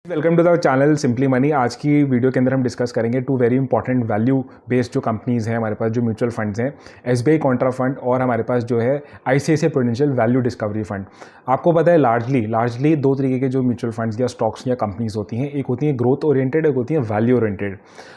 Welcome to the channel simply money. आज की वीडियो के अंदर हम डिस्कस करेंगे two very important value based जो कंपनीज़ हैं हमारे पास, जो म्यूचुअल फंड्स हैं, एसबीआई कॉन्ट्रा फंड और हमारे पास जो है ICICI prudential value discovery fund. आपको पता है लार्जली दो तरीके के जो म्यूचुअल फंड्स या स्टॉक्स या कंपनीज होती हैं, एक होती है ग्रोथ ओरिएंटेड, एक होती है वैल्यू ओरिएंटेड।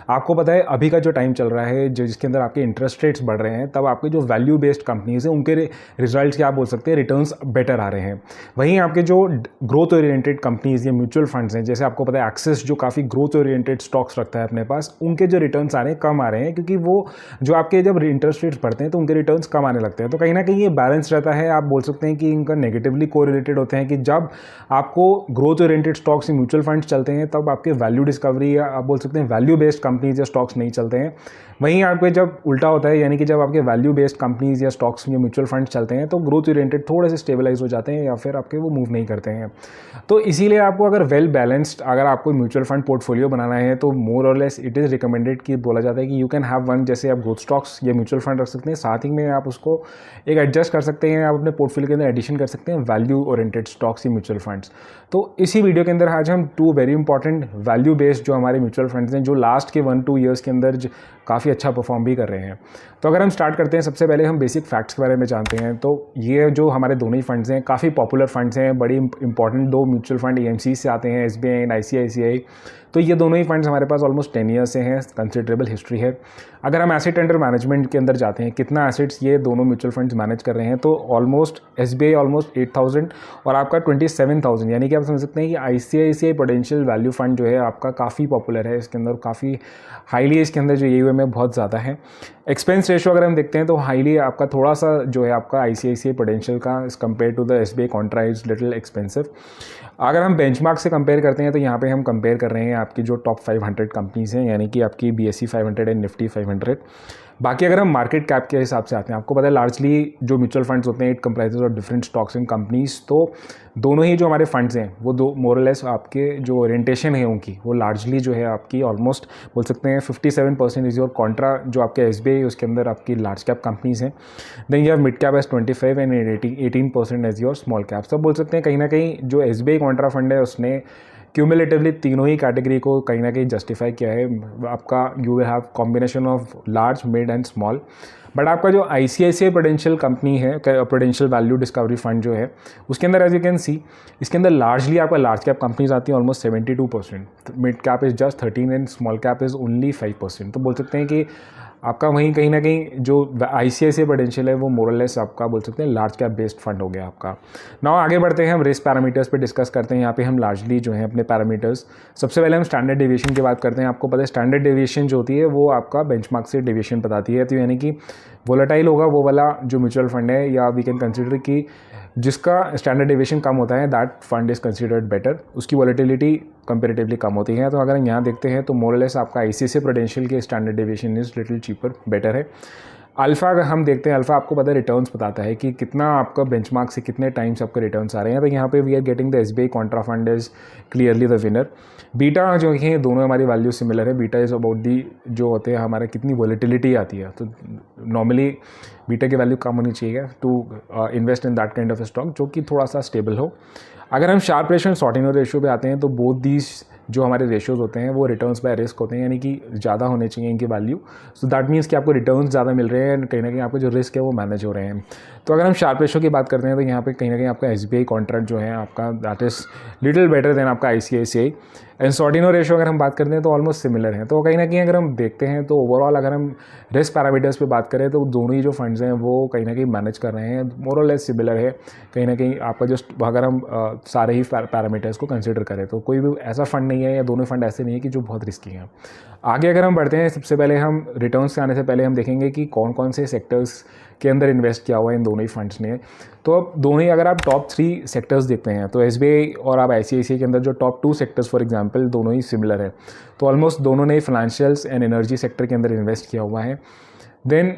आपको पता है अभी का जो टाइम चल रहा है जिसके अंदर आपके इंटरेस्ट रेट्स बढ़ रहे हैं, तब आपके जो वैल्यू बेस्ड कंपनीज हैं उनके रिजल्ट्स क्या बोल सकते हैं, रिटर्न्स बेटर आ रहे हैं। वहीं आपके जो ग्रोथ ओरिएंटेड कंपनीज या म्यूचुअल फंड्स हैं, जैसे आपको पता है एक्सिस जो काफ़ी ग्रोथ ओरिएंटेड स्टॉक्स रखता है अपने पास, उनके जो रिटर्न्स आ रहे हैं कम आ रहे हैं, क्योंकि वो जो आपके जब इंटरेस्ट रेट्स बढ़ते हैं तो उनके रिटर्न्स कम आने लगते हैं। तो कहीं ना कहीं ये बैलेंस रहता है। आप बोल सकते हैं कि इनका नेगेटिवली कोरिलेटेड होते हैं कि जब आपको ग्रोथ ओरिएंटेड स्टॉक्स या म्यूचुअल फंड्स चलते हैं तब आपके वैल्यू डिस्कवरी या आप बोल सकते हैं वैल्यू बेस्ड कंपनीज या स्टॉक्स नहीं चलते हैं। वहीं आपके जब उल्टा होता है, यानी कि जब आपके वैल्यू बेस्ड कंपनीज या स्टॉक्स या म्यूचुअल फंड्स चलते हैं तो ग्रोथ ओरिएंटेड थोड़े से स्टेबलाइज हो जाते हैं या फिर आपके वो मूव नहीं करते हैं। तो इसीलिए आपको अगर वेल बैलेंस्ड अगर आपको म्यूचुअल फंड पोर्टफोलियो बनाना है तो मोर और लेस इट इज़ रिकमेंडेड कि बोला जाता है कि यू कैन हैव वन, जैसे आप ग्रोथ स्टॉक्स या म्यूचुअल फंड रख सकते हैं, साथ ही में आप उसको एक एडजस्ट कर सकते हैं, आप अपने पोर्टफोलियो के अंदर एडिशन कर सकते हैं वैल्यू ओरिएंटेड स्टॉक्स या म्यूचुअल फंड्स। तो इसी वीडियो के अंदर आज हम two very important value based जो हमारे म्यूचुअल फंड्स हैं, जो लास्ट के 1-2 ईयर्स के अंदर काफ़ी अच्छा परफॉर्म भी कर रहे हैं। तो अगर हम स्टार्ट करते हैं, सबसे पहले हम बेसिक फैक्ट्स के बारे में जानते हैं। तो ये जो हमारे दोनों ही फंड्स हैं काफ़ी पॉपुलर फंड्स हैं, बड़ी इंपॉर्टेंट दो म्यूचुअल फंड एएमसी से आते हैं, एसबीआई एंड आईसीआईसीआई। तो ये दोनों ही फंड्स हमारे पास ऑलमोस्ट 10 ईयर्स से हैं, कंसिडरेबल हिस्ट्री है। अगर हम एसेट अंडर मैनेजमेंट के अंदर जाते हैं, कितना एसेट्स ये दोनों म्यूचुअल फंड्स मैनेज कर रहे हैं, तो ऑलमोस्ट एसबीआई ऑलमोस्ट 8,000 और आपका 27,000, यानी कि आप समझ सकते हैं कि आईसीआईसीआई प्रूडेंशियल वैल्यू फंड जो है आपका काफ़ी पॉपुलर है। इसके अंदर काफ़ी हाईली इसके अंदर जो यूएम है बहुत ज़्यादा है। एक्सपेंस रेशो अगर हम देखते हैं तो हाईली आपका थोड़ा सा जो है आपका आईसीआईसीआई प्रूडेंशियल का इस compare to the SBI contra is little expensive. अगर हम बेंचमार्क से कंपेयर करते हैं तो यहाँ पे हम कंपेयर कर रहे हैं आपकी जो टॉप 500 कंपनीज़ हैं, यानी कि आपकी बीएसई 500 एंड निफ्टी 500। बाकी अगर हम मार्केट कैप के हिसाब से आते हैं, आपको पता है लार्जली जो म्यूचुअल फंड्स होते हैं it comprises of different stocks and companies. तो दोनों ही जो हमारे फंड्स हैं वो दो मोरलेस आपके जो ओरिएंटेशन है उनकी वो लार्जली जो है आपकी ऑलमोस्ट बोल सकते हैं 57% इज योर कॉन्ट्रा जो आपके एसबीआई, उसके अंदर आपकी लार्ज कैप कंपनीज हैं। Then you have mid cap as 25 and 18% as your small cap. सब बोल सकते हैं कहीं ना कहीं जो एसबीआई कॉन्ट्रा फंड है उसने क्यूमुलेटिवली तीनों ही कैटेगरी को कहीं ना कहीं जस्टिफाई किया है। आपका you will have combination of large, mid and small. But आपका जो आईसीआईसीआई प्रूडेंशियल कंपनी है, प्रूडेंशियल वैल्यू डिस्कवरी फंड जो है, उसके अंदर एज यू कैन सी इसके अंदर लार्जली आपका लार्ज कैप कंपनीज आती हैं almost 72%, mid cap is just 13 and small cap is only 5%। तो बोल सकते हैं कि आपका वहीं कहीं ना कहीं जो आईसीआईसीआई प्रूडेंशियल है वो मोरलेस आपका बोल सकते हैं लार्ज कैप बेस्ड फंड हो गया आपका। नाउ आगे बढ़ते हैं, हम रिस्क पैरामीटर्स पे डिस्कस करते हैं। यहाँ पे हम लार्जली जो है अपने पैरामीटर्स, सबसे पहले हम स्टैंडर्ड डेविएशन की बात करते हैं। आपको पता है स्टैंडर्ड डेविएशन जो होती है वो आपका बेंचमार्क से डेविएशन बताती है। तो यानी कि वोलेटाइल होगा वो वाला जो म्यूचुअल फंड है, या वी कैन कंसिडर कि जिसका स्टैंडर्ड डेविएशन कम होता है that fund is considered better, उसकी वॉलेटिलिटी कंपेरेटिवली कम होती है। तो अगर हम यहाँ देखते हैं तो मोरलेस आपका आईसीआईसीआई प्रूडेंशियल के standard deviation is little cheaper, better है। अल्फा अगर हम देखते हैं, अल्फा आपको पता है रिटर्न्स बताता है कि कितना आपका बेंचमार्क से कितने टाइम्स आपके रिटर्न्स आ रहे हैं। तो यहाँ पे we are getting the SBI contra fund is clearly the winner. Beta जो है दोनों हमारी वैल्यू सिमिलर है। बीटा इज़ अबाउट दी जो होते हैं हमारे कितनी वॉलेटिलिटी आती है। तो नॉर्मली बीटा की वैल्यू कम होनी चाहिए to invest in that kind of stock जो कि थोड़ा सा स्टेबल हो। अगर हम Sharpe ratio and Sortino ratio पे आते हैं तो बोथ दीज जो हमारे रेशियोज होते हैं वो रिटर्न्स बाय रिस्क होते हैं, यानी कि ज़्यादा होने चाहिए इनकी वैल्यू। सो दैट मीन्स कि आपको रिटर्न्स ज़्यादा मिल रहे हैं, कहीं ना कहीं आपको जो रिस्क है वो मैनेज हो रहे हैं। तो अगर हम शार्प रेशियो की बात करते हैं तो यहाँ पे कहीं ना कहीं आपका एसबीआई कॉन्ट्रैक्ट जो है आपका that is little better than आपका आईसीआईसीआई। एंड शॉर्टिनर रेशियो अगर हम बात करते हैं तो ऑलमोस्ट सिमिलर है। तो कहीं ना कहीं अगर हम देखते हैं तो ओवरऑल अगर हम रिस्क पैरामीटर्स पे बात करें तो दोनों ही जो फंड्स हैं वो कहीं ना कहीं मैनेज कर रहे हैं, मोर और लेस सिमिलर है। कहीं ना कहीं आपका जो अगर हम सारे ही पैरामीटर्स को कंसिडर करें तो कोई भी ऐसा फंड नहीं है या दोनों फंड ऐसे नहीं है कि जो बहुत रिस्की हैं। आगे अगर हम बढ़ते हैं, सबसे पहले हम रिटर्न्स से आने से पहले हम देखेंगे कि कौन कौन से सेक्टर्स के अंदर इन्वेस्ट किया हुआ है इन दोनों ही फंड्स ने। तो अब दोनों ही अगर आप टॉप 3 सेक्टर्स देखते हैं तो एसबीआई और आप आईसीआईसीआई के अंदर जो टॉप 2 सेक्टर्स फॉर एग्जांपल दोनों ही सिमिलर है। तो ऑलमोस्ट दोनों ने फाइनेंशियल्स एंड एनर्जी सेक्टर के अंदर इन्वेस्ट किया हुआ है। देन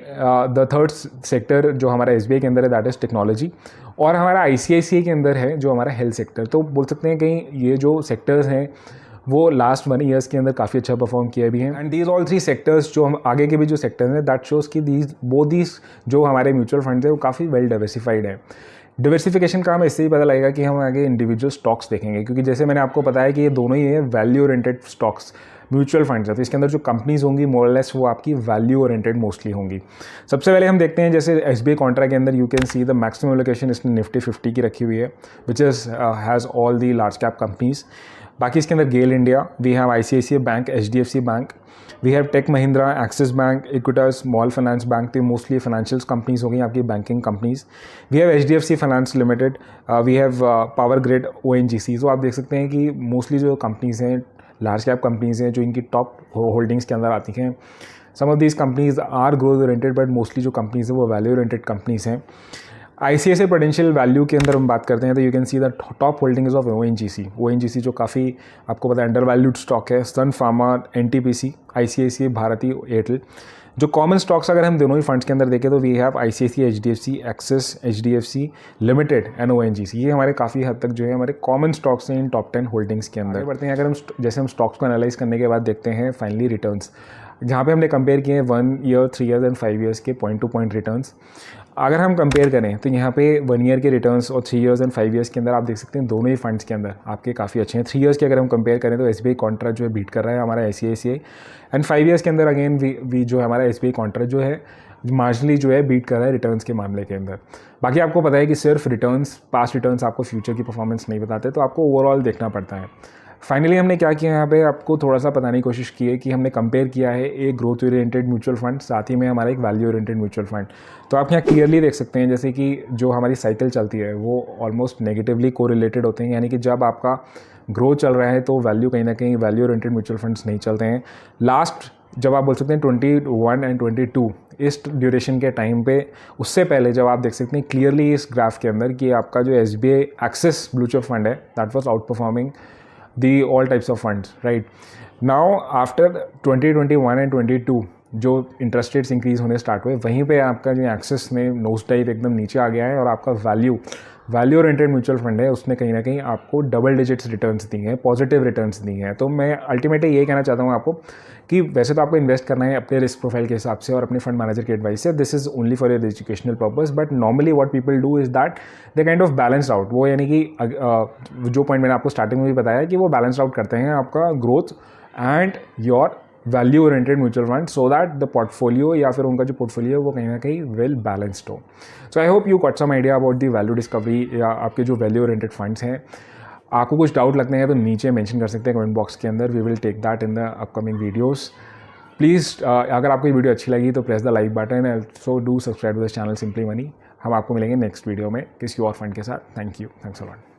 द थर्ड सेक्टर जो हमारा एसबीआई के अंदर है दैट इज़ टेक्नोलॉजी, और हमारा आईसीआईसीआई के अंदर है जो हमारा हेल्थ सेक्टर। तो बोल सकते हैं कहीं ये जो सेक्टर्स हैं वो लास्ट 1 ईयर्स के अंदर काफ़ी अच्छा परफॉर्म किया भी है। एंड दीज ऑल 3 सेक्टर्स जो हम आगे के भी जो सेक्टर्स हैं दैट शोज़ कि दीज जो हमारे म्यूचुअल फंड्स हैं वो काफ़ी वेल डाइवर्सिफाइड है। डिवर्सिफिकेशन का हमें इससे ही पता लगेगा कि हम आगे इंडिविजुअल स्टॉक्स देखेंगे, क्योंकि जैसे मैंने आपको बताया कि ये दोनों ही है value oriented stocks, mutual funds है, तो इसके अंदर जो कंपनीज होंगी मोर लेस वो आपकी वैल्यू ओरिएंटेड मोस्टली होंगी। सबसे पहले हम देखते हैं जैसे एसबीआई कॉन्ट्रा के अंदर you can see the maximum allocation इसने निफ्टी 50 की रखी हुई है, which is has all the large cap companies. बाकी इसके अंदर GAIL India, we have ICICI bank, HDFC bank, we have Tech Mahindra, Axis bank, Equitas, small finance bank, तो mostly financial companies हो गई आपकी banking companies. We have HDFC finance limited, we have power grid, ONGC. तो आप देख सकते हैं कि मोस्टली जो कंपनीज हैं लार्ज कैप कंपनीज हैं जो इनकी टॉप होल्डिंग्स के अंदर आती हैं। Some of these companies are growth oriented, but mostly जो कंपनीज हैं वो वैल्यू ओरिएंटेड कंपनीज हैं। आईसीआईसीआई प्रूडेंशियल वैल्यू के अंदर हम बात करते हैं तो you can see the top holdings of ONGC जो काफ़ी आपको पता है अंडर वैल्यूड स्टॉक है, Sun Pharma, NTPC, ICICI, Bharti Airtel. जो कॉमन स्टॉक्स अगर हम दोनों ही फंड्स के अंदर देखें तो we have ICICI, HDFC, axis, HDFC limited and ONGC. ये हमारे काफ़ी हद तक जो है हमारे कॉमन स्टॉक्स हैं इन टॉप 10 होल्डिंग्स के अंदर। बढ़ते हैं, अगर हम जैसे हम स्टॉक्स को एनालाइज करने के बाद देखते हैं फाइनली रिटर्न्स, जहाँ पे हमने कंपेयर किए हैं 1 ईयर, 3 ईयर्स एंड 5 ईयर्स के पॉइंट टू पॉइंट रिटर्न्स। अगर हम कंपेयर करें तो यहाँ पे 1 ईयर के रिटर्न्स और 3 ईयर्स एंड 5 ईयर्स के अंदर आप देख सकते हैं दोनों ही फंड्स के अंदर आपके काफ़ी अच्छे हैं। 3 ईयर्स के अगर हम कंपेयर करें तो एसबीआई कॉन्ट्रा जो है बीट कर रहा है हमारा आईसीआईसीआई, एंड 5 ईयर्स के अंदर अगेन वी जो है हमारा एसबीआई कॉन्ट्रा जो है मार्जिनली जो है बीट कर रहा है रिटर्न्स के मामले के अंदर। बाकी आपको पता है कि सिर्फ रिटर्न्स, पास्ट रिटर्न्स आपको फ्यूचर की परफॉर्मेंस नहीं बताते, तो आपको ओवरऑल देखना पड़ता है। फाइनली हमने क्या किया यहाँ पे आपको थोड़ा सा बताने की कोशिश की है कि हमने कंपेयर किया है एक ग्रोथ ओरिएंटेड म्यूचुअल फंड साथ ही में हमारा एक वैल्यू ओरिएंटेड म्यूचुअल फंड। तो आप यहाँ क्लियरली देख सकते हैं जैसे कि जो हमारी साइकिल चलती है वो ऑलमोस्ट नेगेटिवली कोरिलेटेड होते हैं, यानी कि जब आपका ग्रोथ चल रहा है तो वैल्यू कहीं ना कहीं वैल्यू ओरिएंटेड म्यूचुअल फंड्स नहीं चलते हैं। लास्ट जब आप बोल सकते हैं 21 एंड 22 इस ड्यूरेशन के टाइम पे, उससे पहले जब आप देख सकते हैं क्लियरली इस ग्राफ के अंदर कि आपका जो SBI Axis blue chip fund है that was outperforming the all types of funds right now after 2021 and 22 जो इंटरेस्ट रेट्स इंक्रीज होने स्टार्ट हुए वहीं पे आपका जो एक्सेस में नोज टाइप एकदम नीचे आ गया है और आपका वैल्यू ओरिएंटेड म्यूचुअल फंड है उसने कहीं ना कहीं आपको डबल डिजिट्स रिटर्न्स दी हैं, पॉजिटिव रिटर्न्स दी हैं। तो मैं अल्टीमेटली ये कहना चाहता हूँ आपको कि वैसे तो आपको इन्वेस्ट करना है अपने रिस्क प्रोफाइल के हिसाब से और अपने फंड मैनेजर के एडवाइस से, this is only for your educational purpose, but normally what people do is that they kind of balance out. वो यानी कि जो पॉइंट मैंने आपको स्टार्टिंग में भी बताया कि वो बैलेंस आउट करते हैं आपका growth and your value oriented mutual fund so that the portfolio या फिर उनका जो पोर्टफोलियो है वो कहीं ना कहीं वेल बैलेंस्ड हो। So I hope you got some idea about the value discovery या आपके जो वैल्यू ओरिएंटेड फंड्स हैं। आपको कुछ डाउट लगते हैं तो नीचे मेंशन कर सकते हैं कमेंट बॉक्स के अंदर, we will take that in the upcoming videos. Please अगर आपको ये वीडियो अच्छी लगी तो press the like button and so do subscribe to the channel simply Money. हम आपको मिलेंगे नेक्स्ट वीडियो में किसी और फंड के साथ। Thank you, thanks a lot.